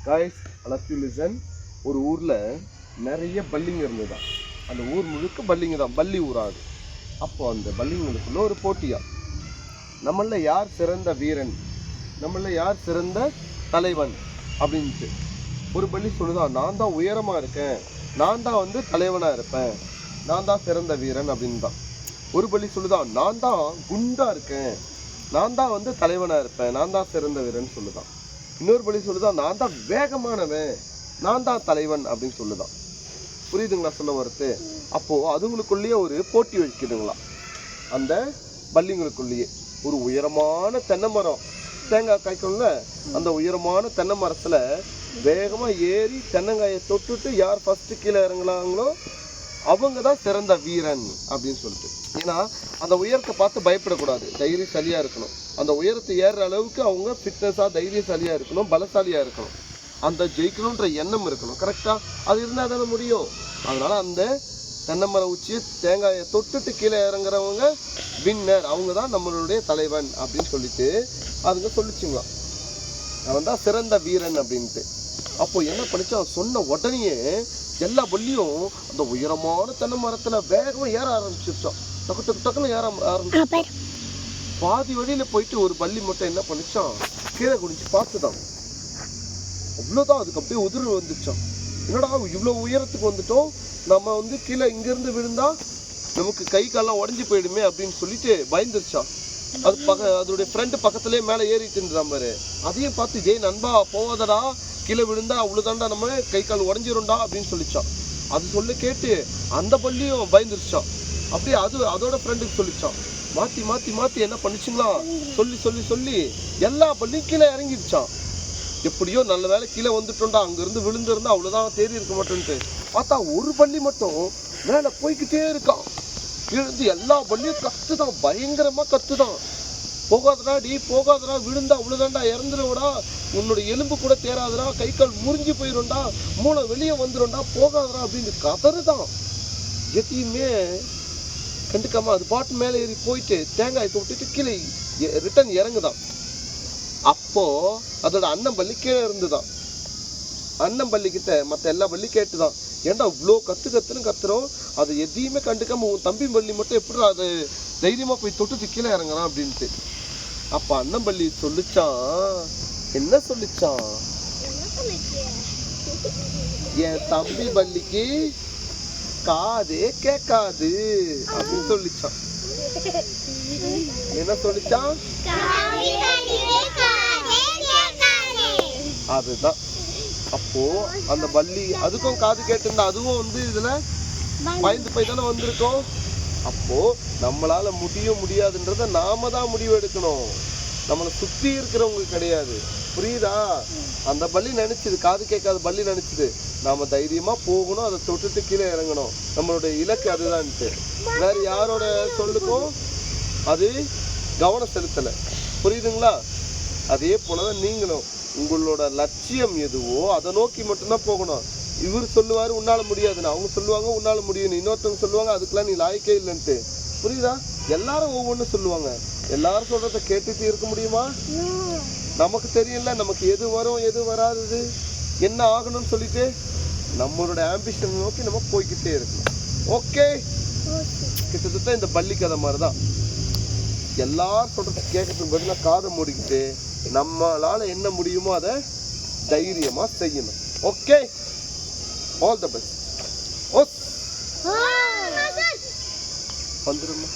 Guys அலக் you listen. ஒரு ஊரில் நிறைய பல்லிங்க இருந்ததுதான். அந்த ஊர் முழுக்க பல்லிங்க தான், பல்லி ஊராது. அப்போ அந்த பல்லிங்களுக்குள்ள ஒரு போட்டியா, நம்மள யார் சிறந்த வீரன், நம்மள யார் சிறந்த தலைவன் அப்படின்ட்டு. ஒரு பல்லி சொல்லுதான், நான் தான் உயரமா இருக்கேன், நான் தான் வந்து தலைவனா இருப்பேன், நான் தான் சிறந்த வீரன் அப்படின்னு தான். ஒரு பல்லி சொல்லுதான், நான் தான் குண்டா இருக்கேன், நான் தான் வந்து தலைவனா இருப்பேன், நான் தான் சிறந்த வீரன் சொல்லுதான். இன்னொரு பல்லி சொல்லுதான், நான் தான் வேகமானவன், நான் தான் தலைவன் அப்படின்னு சொல்லுதான். புரியுதுங்களா சொல்ல வருது? அப்போ அதுங்களுக்குள்ளேயே ஒரு போட்டி வைக்குதுங்களா. அந்த பல்லிங்களுக்குள்ளேயே ஒரு உயரமான தென்னை மரம், தேங்காய் காய்க்கும்ல, அந்த உயரமான தென்னை மரத்துல வேகமா ஏறி தென்னங்காயை தொட்டுட்டு யார் ஃபர்ஸ்ட் கீழே இறங்குறாங்களோ அவங்க தான் சிறந்த வீரன் அப்படின்னு சொல்லிட்டு. ஏன்னா அந்த உயரத்தை பார்த்து பயப்படக்கூடாது, தைரியசாலியா இருக்கணும். அந்த உயரத்தை ஏறுற அளவுக்கு அவங்க ஃபிட்னஸா தைரியசாலியா இருக்கணும், பலசாலியா இருக்கணும், அந்த ஜெயிக்கணுன்ற எண்ணம் இருக்கணும். கரெக்டா? அது இருந்தால் தானே முடியும். அதனால அந்த தென்னை மரம் உச்சியை தேங்காயை தொட்டுட்டு கீழே இறங்குறவங்க வின்னர், அவங்க தான் நம்மளுடைய தலைவன் அப்படின்னு சொல்லிட்டு அதுங்க சொல்லிச்சுங்களாம். அவன் தான் சிறந்த வீரன் அப்படின்ட்டு. அப்போ என்ன பண்ணிச்சு, அவன் சொன்ன உடனேயே எல்லா பல்லியும் அந்த உயரமான தென்னை மரத்துல வேகமா ஏற ஆரம்பிச்சிருச்சோம். டக்கு டக்கு டக்குன்னு ஏற ஆரம்பிச்சு. பாதி வழியில போயிட்டு ஒரு பல்லி மட்டும் என்ன பண்ணிச்சான், கீழே குடிச்சு பார்த்துதான். அவ்வளோதான், அதுக்கு அப்படியே உதிர்வு வந்துச்சான். என்னடா இவ்வளோ உயரத்துக்கு வந்துட்டோம், நம்ம வந்து கீழே இங்கேருந்து விழுந்தா நமக்கு கை காலெல்லாம் உடஞ்சி போயிடுமே அப்படின்னு சொல்லிட்டு பயந்துருச்சான். அது அதோடைய ஃப்ரெண்டு பக்கத்துலேயே மேலே ஏறிட்டு இருந்தான் பாரு. அதையும் பார்த்து, ஜெய் நண்பா போவாதடா, கீழே விழுந்தா அவ்வளோதாண்டா, நம்ம கை கால் உடஞ்சிரும்டா அப்படின்னு சொல்லிச்சான். அது சொல்ல கேட்டு அந்த பள்ளியும் பயந்துருச்சான். அப்படியே அதோட ஃப்ரெண்டுக்கு சொல்லிச்சான். மாற்றி மாற்றி மாற்றி என்ன பண்ணிச்சுங்களா, சொல்லி சொல்லி சொல்லி எல்லா பள்ளியும் கீழே இறங்கிடுச்சான். எப்படியோ நல்ல வேலை கீழே வந்துட்டோம்டா, அங்கேருந்து விழுந்திருந்தா அவ்வளோதான் தேறி இருக்க மாட்டேன்ட்டு பார்த்தா ஒரு பள்ளி மட்டும் மேலே போய்கிட்டே இருக்கான். விழுந்து எல்லா பள்ளியும் கத்துதான், பயங்கரமாக கத்துதான். போகாதடா டி, போகாதடா, விழுந்தா அவ்வளோதான்டா, இறந்துடுவடா, உன்னோட எலும்பு கூட தேராதடா, கை கால் முறிஞ்சு போயிடும்டா, மூளை வெளியே வந்துடும்டா, போகாதடா அப்படின்னு கதறுதான். எதையுமே கண்டுக்காம அது பாட்டு மேலே ஏறி போயிட்டு தேங்காய் தொட்டுட்டு கீழே ரிட்டன் இறங்குதான். அப்போ அதோட அண்ணன் பள்ளி கீழே இருந்துதான். அண்ணன் பள்ளி கிட்ட மற்ற எல்லா பள்ளி கேட்டுதான், ஏன்டா இவ்வளோ கத்துன்னு கத்துறோம், அது எதையுமே கண்டுக்காம உன் தம்பி பள்ளி மட்டும் எப்படி அது தைரியமா போய் தொட்டுட்டு கீழே இறங்குறான் அப்படின்ட்டு. அப்ப அண்ணன் பள்ளி சொல்லிச்சான், என்ன சொல்லிச்சான், என் தம்பி பள்ளிக்கு காதே கேட்காது அப்படின்னு சொல்லிச்சான். என்ன சொல்லிச்சான்? அதுதான். அப்போ அந்த பல்லி அதுக்கும் காது கேட்டிருந்தா அதுவும் வந்து இதுல பயந்து போய் தானே வந்திருக்கோம். அப்போ நம்மளால முடியாதுன்றத நாம தான் முடிவு எடுக்கணும், நம்மளை சுத்தி இருக்கிறவங்க கிடையாது. புரியுதா? அந்த பல்லி நினைச்சது, காது கேட்காத பல்லி நினைச்சது நாம தைரியமா போகணும், அதை தொட்டுட்டு கீழே இறங்கணும், நம்மளுடைய இலக்கு அதுதான்ட்டு. வேற யாரோட சொல்லுக்கும் அது கவனம் செலுத்தலை. புரியுதுங்களா? அதே போலதான் நீங்களும் உங்களோட லட்சியம் எதுவோ அதை நோக்கி மட்டும்தான் போகணும். இவர் சொல்லுவாரு உன்னால முடியாதுன்னு, அவங்க சொல்லுவாங்க உன்னால முடியும், இன்னொருத்தவங்க சொல்லுவாங்க அதுக்கெல்லாம் நீ லாய்க்கே இல்லைன்ட்டு. புரியுதா? எல்லாரும் ஒவ்வொன்றும் சொல்லுவாங்க, எல்லாரும் சொல்றத கேட்டுட்டு இருக்க முடியுமா? நமக்கு தெரியல நமக்கு எது வரும் எது வராது என்ன ஆகணும்னு சொல்லிட்டு நம்மளோட ஆம்பிஷன் நோக்கி நம்ம போய்கிட்டே இருக்கணும். ஓகே, கிட்டத்தட்ட இந்த பள்ளி கதை மாதிரிதான். எல்லாரும் சொல்றது கேட்கறதுக்கு பதிலாக காதை மூடிக்கிட்டு நம்மளால என்ன முடியுமோ அதை தைரியமா செய்யணும். Okay, all the best. வந்துருமா?